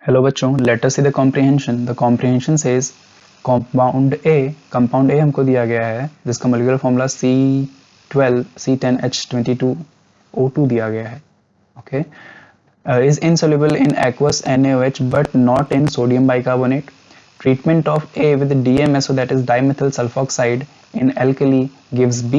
Hello बच्चों, let us see the comprehension. The comprehension says compound A हमको दिया गया है जिसका मोलिकुलर फॉर्मूला C10H22O2 दिया गया है. Okay, is insoluble in aqueous NaOH but not in sodium bicarbonate. Treatment of A with DMSO that is dimethyl sulfoxide in alkali gives B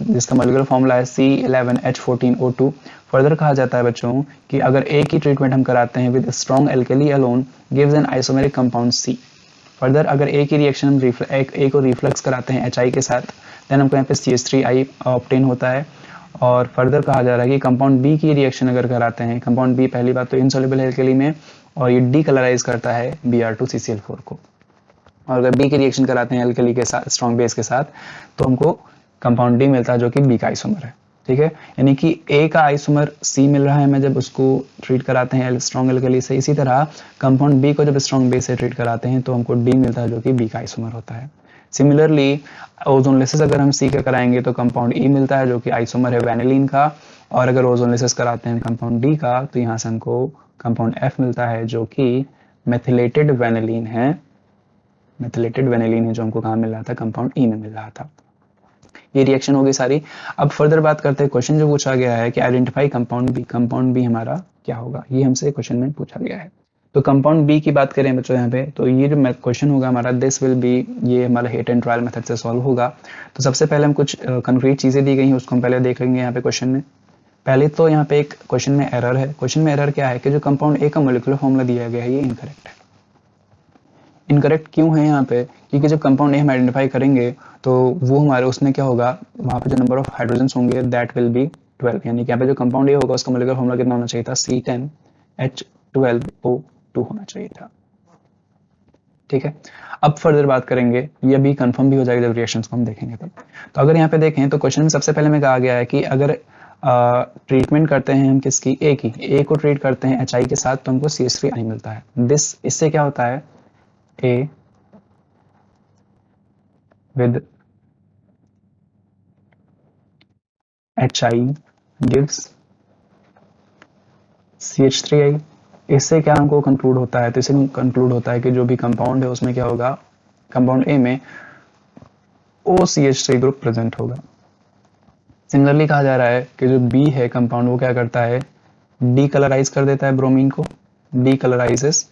जिसका molecular formula है C11H14O2. फर्दर कहा जाता है बच्चों कि अगर A की ट्रीटमेंट हम कराते हैं with strong alkali alone gives an isomeric compound C. Further अगर A की रिएक्शन हम A को रिफ्लक्स कराते हैं HI के साथ देन हमको यहाँ पे CH3I ऑब्टेन होता है. और फर्दर कहा जा रहा है कि कंपाउंड बी की रिएक्शन अगर कराते हैं, कंपाउंड बी पहली बात तो इनसॉल्युबल है एल्कली में और ये डीकलराइज करता है Br2CCl4 को. और अगर बी की रिएक्शन कराते हैं एल्कली के साथ स्ट्रॉन्ग बेस के साथ तो हमको कंपाउंड डी मिलता है जो कि बी का आइसोमर है. ठीक है, यानी कि ए का आइसोमर सी मिल रहा है हमें जब उसको ट्रीट कराते हैं स्ट्रॉन्ग एल्कली से. इसी तरह कंपाउंड बी को जब स्ट्रॉन्ग बेस से ट्रीट कराते हैं तो हमको डी मिलता है जो कि बी का आइसोमर होता है. सिमिलरली ओजोनलिसिस अगर हम सी का कराएंगे तो कंपाउंड ई मिलता है जो कि आइसोमर है वेनिलीन का. और अगर ओजोनलिसिस कराते हैं कंपाउंड डी का तो यहाँ से हमको कंपाउंड एफ मिलता है जो कि मेथिलेटेड वेनिलीन है. मेथिलेटेड वेनिलीन है जो हमको कहाँ मिल रहा था, कंपाउंड ई में मिल रहा था. ये रिएक्शन होगी सारी. अब फर्दर बात करते हैं, क्वेश्चन जो पूछा गया है कि identify compound B. Compound B हमारा क्या होगा, ये हमसे क्वेश्चन में पूछा गया है. तो कंपाउंड बी की बात करें बच्चों यहाँ पे तो ये जो क्वेश्चन होगा हमारा दिस विल बी, ये हमारा हिट एंड ट्रायल मेथड से सॉल्व होगा. तो सबसे पहले हम कुछ कंक्रीट चीजें दी गई हैं उसको हम पहले देख लेंगे यहाँ पे क्वेश्चन में. पहले तो यहाँ पे एक क्वेश्चन में एरर है. क्वेश्चन में एरर क्या है कि जो कंपाउंड ए का मोलिकुलर फॉर्मूला दिया गया है ये इनकरेक्ट है. इनकरेक्ट क्यों है यहाँ पे, क्योंकि जब कंपाउंड ए हम आइडेंटिफाई करेंगे तो वो हमारे उसमें क्या होगा, वहाँ पे जो नंबर ऑफ हाइड्रोजन होंगे दैट विल बी 12. यानी कि यहाँ पे जो कंपाउंड ए होगा उसका मोलिकुलर फॉर्मूला कितना होना चाहिए था, C10H12O2 होना चाहिए था. ठीक है, अब फर्दर बात करेंगे, ये अभी कंफर्म भी हो जाएगा जब रिएक्शंस को हम देखेंगे तब. तो अगर यहाँ पे देखें तो क्वेश्चन में सबसे पहले में कहा गया है कि अगर ट्रीटमेंट करते हैं हम किसकी, ए की, ए को ट्रीट करते हैं HI के साथ तो हमको CH3I मिलता है. इससे क्या होता है, A with HI gives CH3I. इससे क्या हमको कंक्लूड होता है, तो इससे कंक्लूड होता है कि जो भी कंपाउंड है उसमें क्या होगा, कंपाउंड ए में OCH3 ग्रुप प्रेजेंट होगा. सिमिलरली कहा जा रहा है कि जो बी है कंपाउंड वो क्या करता है, डीकलराइज कर देता है ब्रोमीन को, डीकलराइजेस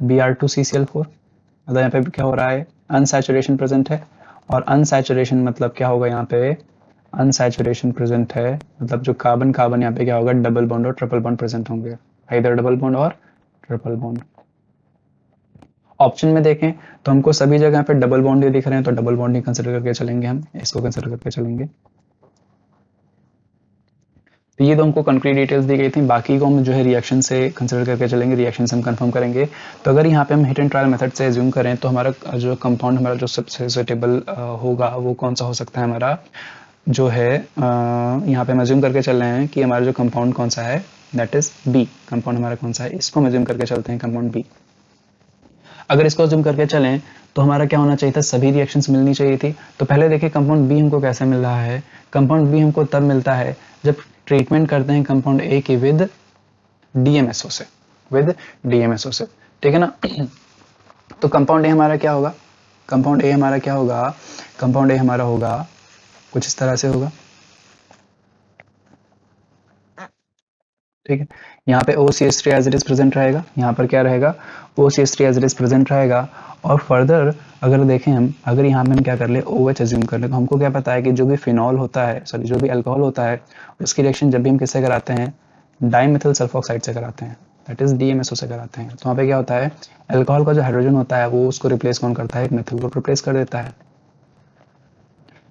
Br2CCl4. मतलब यहाँ पे क्या हो रहा है, अनसैचुरेशन प्रेजेंट है. और अनसैचुरेशन मतलब क्या होगा, यहाँ पे अनसैचुरेशन प्रेजेंट है मतलब जो कार्बन कार्बन यहाँ पे क्या होगा, डबल बॉन्ड और ट्रिपल बॉन्ड प्रेजेंट होंगे, इधर डबल बॉन्ड और ट्रिपल बॉन्ड. ऑप्शन में देखें तो हमको सभी जगह पे डबल बॉन्ड ही दिख रहे हैं तो डबल बॉन्ड ही कंसिडर करके चलेंगे, हम इसको कंसिडर करके चलेंगे. तो ये तो हमको कंक्रीट डिटेल्स दी गई थी, बाकी को हम जो है रिएक्शन से कंसिडर करके चलेंगे, रिएक्शन से हम कंफर्म करेंगे. तो अगर यहाँ पे हम हिट एंड ट्रायल मेथड से एज्यूम करें तो हमारा जो कंपाउंड हमारा जो सबसे सुटेबल होगा वो कौन सा हो सकता है, हमारा जो है यहाँ पे हम एज्यूम करके चल रहे हैं कि हमारा जो कंपाउंड कौन सा है दैट इज बी. कंपाउंड हमारा कौन सा है, इसको हम एज्यूम करके चलते हैं कंपाउंड बी. अगर इसको एज्यूम करके चलें तो हमारा क्या होना चाहिए था, सभी रिएक्शंस मिलनी चाहिए थी. तो पहले देखिए कंपाउंड बी हमको कैसे मिल रहा है, कंपाउंड बी हमको तब मिलता है जब ट्रीटमेंट करते हैं कंपाउंड ए की विद डीएमएसओ से, विद डीएमएसओ से. ठीक है ना. तो कंपाउंड ए हमारा क्या होगा, कंपाउंड ए हमारा क्या होगा, कंपाउंड ए हमारा होगा कुछ इस तरह से होगा. ठीक है, यहाँ पे OCH3 as it is present रहेगा, यहाँ पर क्या रहेगा, OCH3 as it is present रहेगा. और फर्दर अगर देखें हम, अगर यहाँ पे हम क्या कर ले OH एज्यूम कर ले तो हमको क्या पता है कि जो भी फिनॉल होता है, सॉरी जो भी अल्कोहल होता है उसकी रिएक्शन जब भी हम किससे कराते हैं, डाइमेथिल सल्फोक्साइड से कराते हैं, दैट इज DMSO से कराते हैं. तो वहाँ पे क्या होता है, अल्कोहल का जो हाइड्रोजन होता है वो उसको रिप्लेस कौन करता है, एक मेथिल ग्रुप रिप्लेस कर देता है.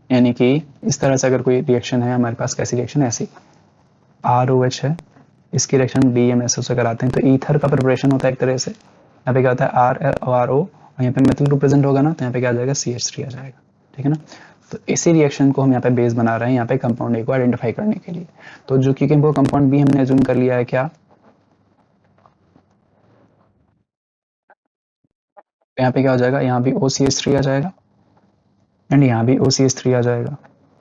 यानी कि इस तरह से अगर कोई रिएक्शन है हमारे पास, कैसी रिएक्शन है, ऐसी ROH है, इसकी रिएक्शन DMSO से कराते हैं तो ईथर का प्रिपरेशन होता है एक तरह से. यहाँ पे क्या होता है RO और यहाँ पे मेथिल ग्रुप प्रेजेंट होगा ना तो यहाँ पे क्या आ जाएगा, CH3 आ जाएगा. ठीक है ना. तो इसी रिएक्शन को हम यहाँ पे बेस बना रहे हैं यहाँ पे कंपाउंड ए को आइडेंटिफाई करने के लिए. तो जो क्योंकि हमको कंपाउंड बी हमने एज्यूम कर लिया है क्या, यहाँ पे क्या हो जाएगा, यहाँ भी OCH3 आ जाएगा एंड यहाँ भी OCH3 आ जाएगा.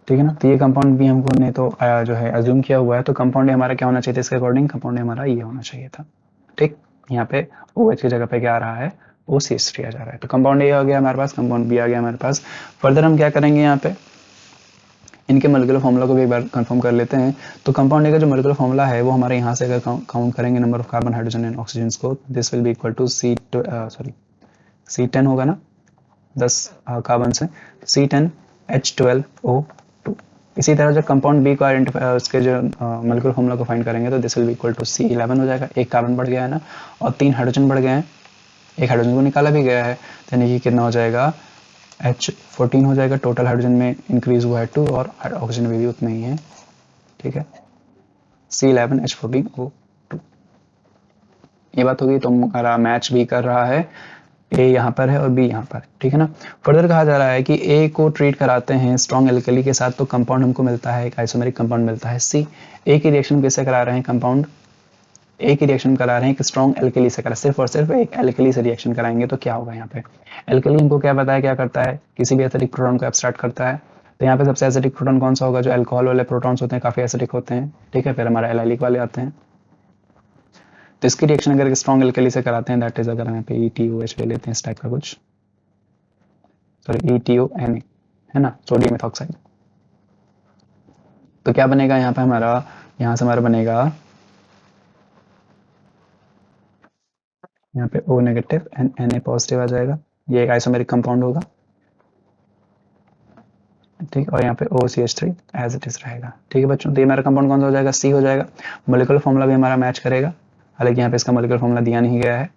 ठीक है ना. तो ये कंपाउंड भी हमको ने तो जो है एज्यूम किया हुआ है. तो कंपाउंड हमारा क्या होना चाहिए था, इसके अकॉर्डिंग कंपाउंड हमारा ये होना चाहिए था. ठीक. यहाँ पे OH की जगह पे क्या आ रहा है, OCH3 आ जा रहा है। तो कंपाउंड ए आ गया हमारे पास, कंपाउंड बी आ गया हमारे पास। फर्दर हम क्या करेंगे, यहाँ पे इनके मोलिकुलर फॉर्मूला को भी एक बार कंफर्म कर लेते हैं। तो कंपाउंड ए का जो मोलिकुलर फॉर्मूला है वो हमारे यहाँ से अगर काउंट करेंगे number of carbon, hydrogen and oxygen को, this will be equal to C10 होगा ना, 10 कार्बन से C10H12O2। इसी तरह जब कंपाउंड बी को आइडेंटिफाई, उसके जो मोलिकुलर फॉर्मूला को फाइंड करेंगे तो this will be equal to C11 हो जाएगा। एक कार्बन बढ़ गया है ना, और 3 हाइड्रोजन बढ़ गए हैं, एक हाइड्रोजन को निकाला भी गया है, यानी कि कितना हो जाएगा, H14 हो जाएगा। टोटल हाइड्रोजन में इंक्रीज हुआ है 2 और ऑक्सीजन में भी उतना ही है, ठीक है, C11H14O2। ये बात होगी। तो हमारा मैच भी कर रहा है, ए यहाँ पर है और बी यहाँ पर, ठीक है ना। फर्दर कहा जा रहा है कि ए को ट्रीट कराते हैं स्ट्रॉन्ग एल्कली के साथ तो कंपाउंड हमको मिलता है, एक आइसोमेरिक कंपाउंड मिलता है सी। ए की रिएक्शन किससे करा रहे हैं, कंपाउंड ए की रिएक्शन करा रहे हैं एक स्ट्रॉन्ग एल्कली से, करा सिर्फ और सिर्फ एक एल्कली से रिएक्शन कराएंगे तो क्या होगा यहाँ पे। एल्कली हमको क्या पता है क्या करता है, किसी भी एसिडिक प्रोटॉन को एब्स्ट्रैक्ट करता है। तो यहाँ पे सबसे एसिडिक प्रोटॉन कौन सा होगा, जो अल्कोहल वाले प्रोटॉन्स होते हैं काफी एसिडिक होते हैं, ठीक है। फिर हमारा एलाइलिक वाले आते हैं। तो इसकी रिएक्शन अगर स्ट्रॉन्ग एल्कली से कराते हैं, दैट इज अगर यहाँ पे ETOH ले लेते हैं इस टाइप का कुछ, सॉरी ETONA है ना, सोडियम मेथॉक्साइड। तो क्या बनेगा यहाँ पे हमारा, यहाँ से हमारा बनेगा यहाँ पे O negative and Na positive आ जाएगा। ये एक आइसोमेरिक कंपाउंड होगा, ठीक। और यहाँ पे OCH3 एज इट इज रहेगा, ठीक है बच्चों। तो ये हमारा कंपाउंड कौन सा हो जाएगा, सी हो जाएगा। मोलिकुलर फॉर्मूला भी हमारा मैच करेगा, हालांकि यहाँ पे इसका मोलिकुलर फॉर्मूला दिया नहीं गया है।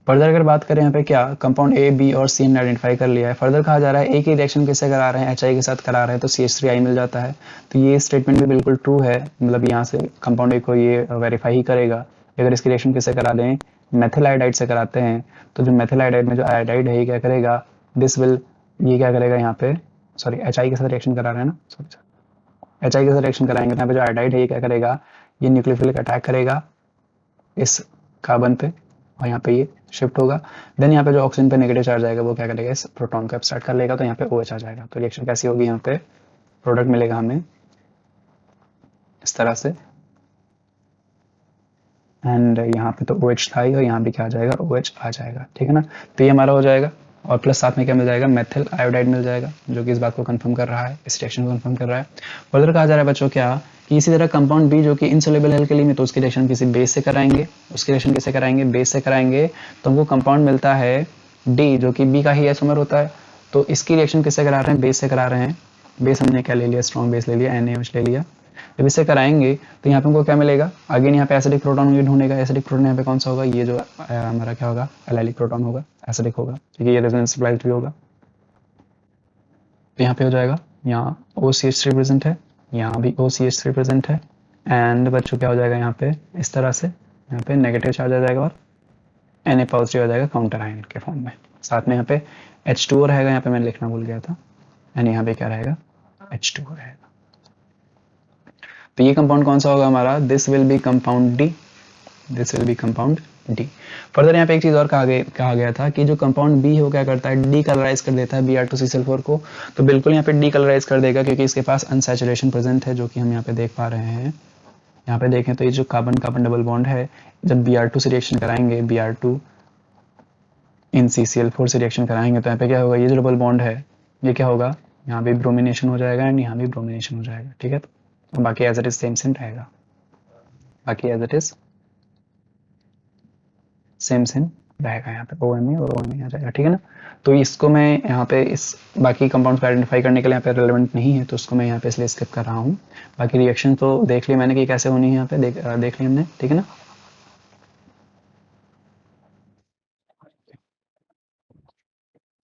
फर्दर अगर बात करें यहाँ पे क्या, कंपाउंड ए, बी और सी हमने आइडेंटिफाई कर लिया है। फर्दर कहा जा रहा है ए की रिएक्शन किससे करा रहे हैं, HI के साथ करा रहे हैं तो CH3I मिल जाता है। तो ये स्टेटमेंट भी बिल्कुल ट्रू है, मतलब यहाँ से कंपाउंड ए को ये वेरीफाई ही करेगा। अगर इसकी रिएक्शन किससे करा दें, मेथिल आयोडाइड से कराते हैं, तो जो मेथिल आयोडाइड में जो आयोडाइड है ये क्या करेगा, दिस विल, ये क्या करेगा यहाँ पे, सॉरी HI के साथ रिएक्शन करा रहे हैं ना, सॉरी HI के साथ रिएक्शन कराएंगे, यहाँ पे जो आयोडाइड है ये क्या करेगा, ये न्यूक्लियोफिलिक अटैक करेगा इस कार्बन पे और यहाँ पे ये शिफ्ट होगा। देन यहाँ पे जो ऑक्सीजन पे नेगेटिव चार्ज आएगा वो क्या करेगा, इस प्रोटॉन को एब्स्ट्रैक्ट कर लेगा, तो यहाँ पे OH आ जाएगा। तो रिएक्शन कैसी होगी, यहाँ पे प्रोडक्ट मिलेगा हमें इस तरह से, एंड यहाँ पे तो OH था ही और यहाँ भी क्या आ जाएगा, OH आ जाएगा, ठीक है ना। तो ये हमारा हो जाएगा, और प्लस साथ में क्या मिल जाएगा, मेथिल आयोडाइड मिल जाएगा, जो कि इस बात को कंफर्म कर रहा है, इस रिएक्शन को कंफर्म कर रहा है। फर्दर कहा जा रहा है बच्चों क्या, कि इसी तरह कंपाउंड बी जो कि इनसोल्युबल एल्कली में, तो उसकी रिएक्शन किसी बेस से कराएंगे, उसकी रिएक्शन किससे कराएंगे, बेस से कराएंगे, तो हमको कंपाउंड मिलता है डी, जो कि बी का ही आइसोमर होता है। तो इसकी रिएक्शन किससे करा रहे हैं, बेस से करा रहे हैं। बेस हमने क्या ले लिया, स्ट्रॉन्ग बेस ले लिया, NaOH ले लिया। जब इससे कराएंगे तो यहाँ पे हमको क्या मिलेगा, अगेन यहाँ पे एसिडिक प्रोटॉन ढूंढेगा। एसिडिक प्रोटॉन यहाँ पे कौन सा होगा, ये जो हमारा क्या होगा, एलाइलिक प्रोटॉन होगा, एसिडिक होगा, क्योंकि ये रेजोनेंस स्टेबलाइज्ड भी होगा। तो यहाँ पे हो जाएगा, यहाँ OCH3 प्रेजेंट है, यहाँ भी OCH3 प्रेजेंट है, एंड बच्चों क्या हो जाएगा यहाँ पे, इस तरह से यहाँ पे नेगेटिव चार्ज आ जाएगा और Na पॉजिटिव आ जाएगा काउंटर आयन के फॉर्म में। साथ में यहाँ पे H2O रहेगा, यहाँ पे मैंने लिखना भूल गया था, एंड यहाँ पे क्या रहेगा, H2O रहेगा। तो ये कंपाउंड कौन सा होगा हमारा, this will B compound D, this will B compound D. Further यहाँ पे एक चीज और कहा गया था कि जो कंपाउंड बी है वो क्या करता है, डी कलराइज कर देता है Br2CCl4 को। तो बिल्कुल यहाँ पे डी कलराइज कर देगा, क्योंकि इसके पास अनसैचुरेशन प्रेजेंट है, जो कि हम यहाँ पे देख पा रहे हैं। यहाँ पे देखें तो ये जो कार्बन कार्बन डबल बॉन्ड है, जब Br2 से रिएक्शन कराएंगे, Br2 इन CCl4 से रिएक्शन कराएंगे, तो यहाँ पे क्या होगा, ये जो डबल बॉन्ड है ये क्या होगा, यहाँ भी ब्रोमिनेशन हो जाएगा एंड यहाँ भी ब्रोमिनेशन हो जाएगा, ठीक है। तो बाकी as it is same same रहेगा, बाकी as it is same same रहेगा, यहाँ पे OMe और OMe आ जाएगा, ठीक है ना। तो इसको मैं यहाँ पे इस बाकी कंपाउंड्स को आइडेंटिफाई करने के लिए यहाँ पे रिलेवेंट नहीं है, तो उसको मैं यहाँ पे इसलिए स्किप कर रहा हूँ। बाकी रिएक्शन तो देख लिया मैंने कि कैसे होनी है, यहाँ पे देख ली हमने, ठीक है ना।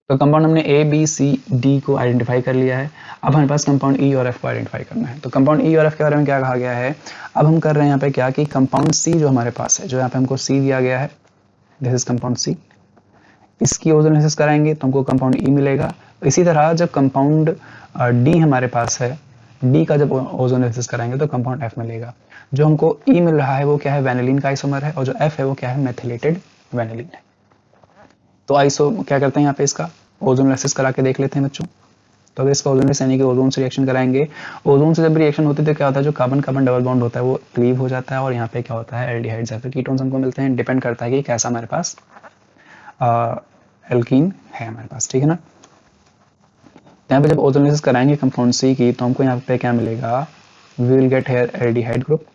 तो कंपाउंड हमने A, B, C, D को आइडेंटिफाई कर लिया है। अब हमारे पास कंपाउंड E और F को आइडेंटिफाई करना है। तो कंपाउंड E और F के बारे में क्या कहा गया है, अब हम कर रहे हैं यहाँ पे क्या, कि कंपाउंड C जो हमारे पास है, जो यहाँ पे हमको C दिया गया है, दिस इज कंपाउंड C, इसकी ओजोनेसिस कराएंगे तो हमको कंपाउंड E मिलेगा। इसी तरह जब कंपाउंड D हमारे पास है, D का जब ओजोनेसिस कराएंगे तो कंपाउंड F मिलेगा। जो हमको E मिल रहा है वो क्या है, वेनिलीन का आइसोमर है, और जो F है वो क्या है, मेथिलेटेड वेनिलीन है। तो आइसो क्या करते हैं यहाँ पे, इसका ओजोनेसिस करा के देख लेते हैं बच्चों। तो अगर इसका ओजोन यानी कि ओजोन से रिएक्शन कराएंगे, ओजोन से जब रिएक्शन होती है तो क्या होता है, जो कार्बन कार्बन डबल बॉन्ड होता है वो क्लीव हो जाता है और यहाँ पे क्या होता है, एल्डिहाइड्स या फिर कीटोन्स हमको मिलते हैं। डिपेंड करता है कि कैसा हमारे पास एल्कीन है हमारे पास, ठीक है ना। यहाँ पे जब ओजोनेसिस कराएंगे कंपाउंड सी की तो हमको यहाँ पे क्या मिलेगा, we will get here aldehyde group.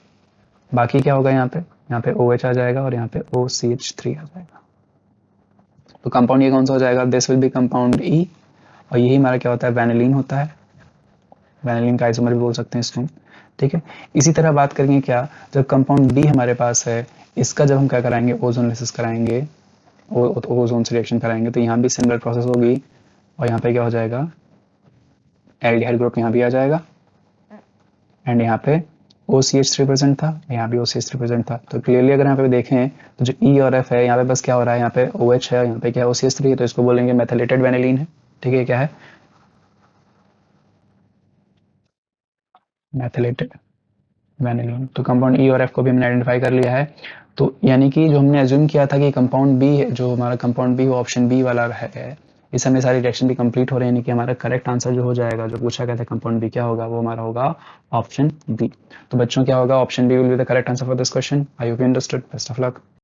बाकी क्या होगा, यहाँ पे OH आ जाएगा और यहाँ पे OCH3 आ जाएगा। तो कंपाउंड ये कौन सा हो जाएगा, दिस विल बी कंपाउंड ई, और यही हमारा क्या होता है, वेनिलीन होता है। वेनिलीन का आइसोमर भी बोल सकते हैं इसको, ठीक है। इसी तरह बात करेंगे क्या, जब कंपाउंड डी हमारे पास है, इसका जब हम क्या कराएंगे, ओजोनेसिस कराएंगे, ओजोन से रिएक्शन कराएंगे, तो यहाँ भी सिमिलर प्रोसेस होगी और यहाँ पे क्या हो जाएगा, एल्डिहाइड ग्रुप यहाँ भी आ जाएगा एंड यहाँ पे OCH3 प्रेजेंट था, यहाँ भी OCH3 प्रेजेंट था। तो क्लियरली अगर यहाँ पे देखें तो जो E और F है, यहाँ पे बस क्या हो रहा है, यहाँ पे OH है, यहाँ पे क्या है, OCH3 है, तो इसको बोलेंगे मेथिलेटेड वेनिलीन है, ठीक है। क्या है, मेथिलेटेड वेनिलीन। तो कंपाउंड E और F को भी हमने आइडेंटिफाई कर लिया है। तो यानी कि जो हमने एज्यूम किया था कि कंपाउंड बी, जो हमारा कंपाउंड बी वो ऑप्शन बी वाला है, इस समय सारी रिएक्शन भी कंप्लीट हो रहे हैं, यानी कि हमारा करेक्ट आंसर जो हो जाएगा, जो पूछा गया था कंपाउंड बी क्या होगा, वो हमारा होगा ऑप्शन बी। तो बच्चों क्या होगा, option B will be the correct answer for this question. I hope you understood. Best of luck.